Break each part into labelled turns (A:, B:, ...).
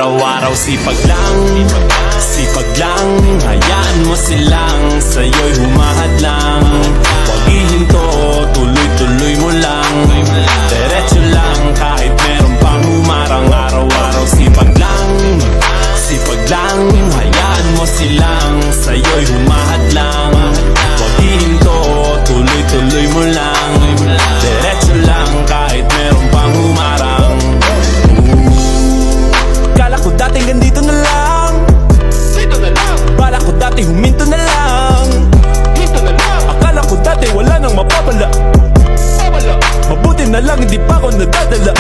A: Araw-araw sipag lang, sipag lang. Hayaan mo silang sa'yo'y humahad lang. Huwag ihinto, tuloy-tuloy mo lang. Diretso lang kahit meron pang humarang. Araw-araw sipag lang, sipag lang. Hayaan mo silang sa'yo'y humahad lang. Huwag ihinto, tuloy-tuloy mo lang. Diretso lang kahit meron pang humarang. Kala ko dati ganito na lang, dito na lang. Bala ko dati huminto na lang, hinto na lang. Akala ko dati wala nang mapapala, mabuti na lang hindi pa ako nadadala.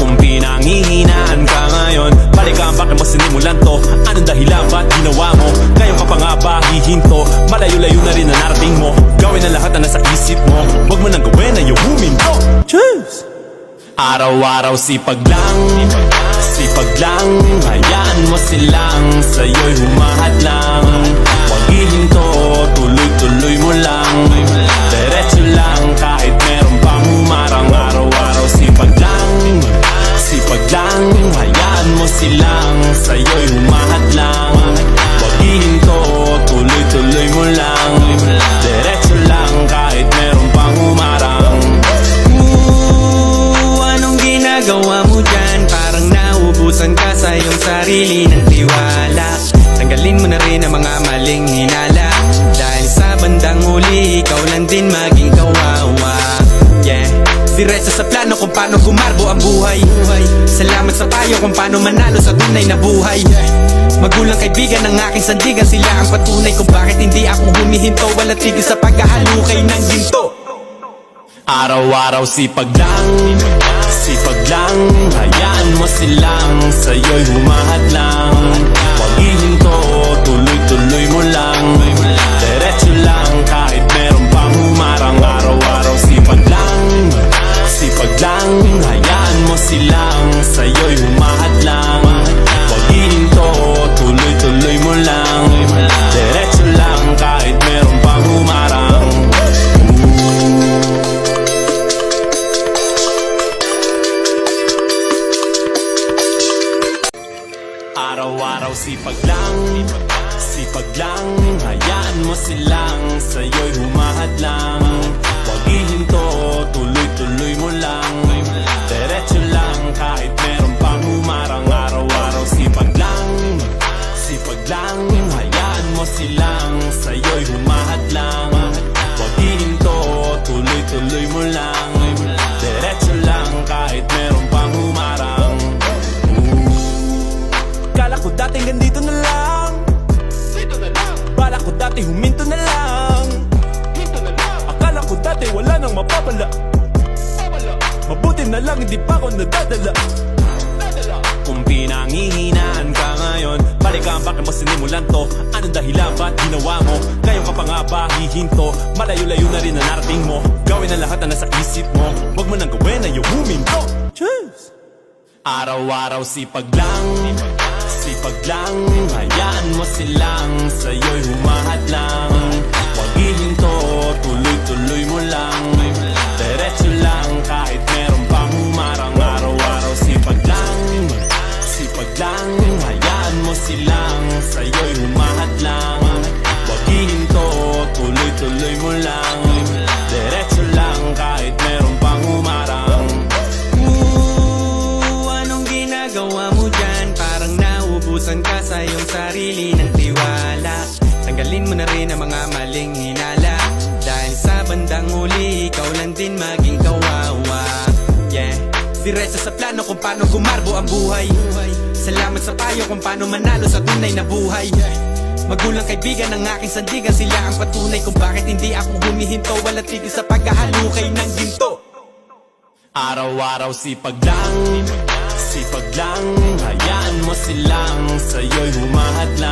A: Kung pinanghihinaan ka ngayon, balikan bakit mo sinimulan to? Anong dahilan ba't ginawa mo? Ngayon ka pa nga ba hihinto? Malayo-layo na rin ang narating mo. Gawin ang lahat na nasa isip mo. Huwag mo nang gawin na yung huminto. Cheers! Araw-araw sipag lang, sipag lang. Hayaan mo silang sa'yo'y humahad lang. Huwag ihinto, tuloy-tuloy mo lang. Diretso lang kahit meron pang humarang. Araw-araw sipag lang, sipag lang. Hayaan mo silang sa'yo'y humahad lang. Huwag ihinto, tuloy-tuloy mo lang. Diretso lang kahit meron pang humarang.
B: Anong ginagawa mo dyan? Parang naubusan ka sa iyong sarili ng tiwala. Tanggalin mo na rin ang mga maling hinala, dahil sa bandang huli ikaw lang din maging kawawa. Yeah, diretso sa plano kung paano gumarbo ang buhay. Salamat sa payo kung paano manalo sa tunay na buhay. Magulang kaibigan ng aking sandigan, sila ang patunay kung bakit hindi ako humihinto. Walang tigil sa paghahalukay ng ginto.
A: Araw-araw sipag lang, sipag lang. Hayaan mo silang sa'yo'y humahad lang. Huwag ihinto, tuloy-tuloy mo lang. Diretso lang kahit meron pang humarang. Araw-araw sipag lang, sipag lang. Hayaan mo silang sa'yo'y humahad lang. Huwag ihinto, tuloy-tuloy mo lang. Diretso lang kahit meron pang humarang. Araw-araw sipag lang, sipag lang. Hayaan mo silang sa'yo'y humahad lang. Huwag ihinto, tuloy-tuloy mo lang. Diretso lang kahit meron pang humarang. Araw-araw sipag lang, sipag lang. Hayaan mo silang sa'yo'y humahad lang. Huwag ihinto, tuloy-tuloy mo lang. Diretso lang kahit meron pang humarang. Kala ko dati ganito na lang, dito na lang. Bala ko dati huminto na lang, hinto na lang. Akala ko dati wala nang mapapala, mabuti na lang hindi pa ako nadadala. Kung pinanghihinaan ka ngayon, balikan bakit mo sinimulan to? Anong dahilan ba't ginawa mo? Ngayon ka pa nga ba hihinto? Malayo-layo na rin ang narating mo. Gawin ang lahat na nasa isip mo. Huwag mo nang gawin na yung huminto. Cheers! Araw-araw sipag lang, sipag lang. Hayaan mo silang sa'yo'y humahad lang. Huwag ihinto, tuloy-tuloy mo lang. Diretso lang kahit meron pang humarang. Araw-araw sipag lang, sipag lang. Hayaan mo silang sa'yo'y humahad lang. Huwag ihinto, tuloy-tuloy mo lang. Diretso lang kahit meron pang humarang.
B: Anong ginagawa mo dyan? Parang naubusan ka sa iyong sarili ng tiwala. Tanggalin mo na rin ang mga maling hinala, dahil sa bandang huli ikaw lang din maging kawawa. Yeah, diretso sa plano kung paano gumarbo ang buhay. Salamat sa payo kung paano manalo sa tunay na buhay. Magulang kaibigan ng aking sandigan, sila ang patunay kung bakit hindi ako humihinto. Walang tigil sa paghahalukay ng ginto.
A: Araw-araw sipag lang, sipag lang. Hayaan mo silang sa'yo'y humahad lang.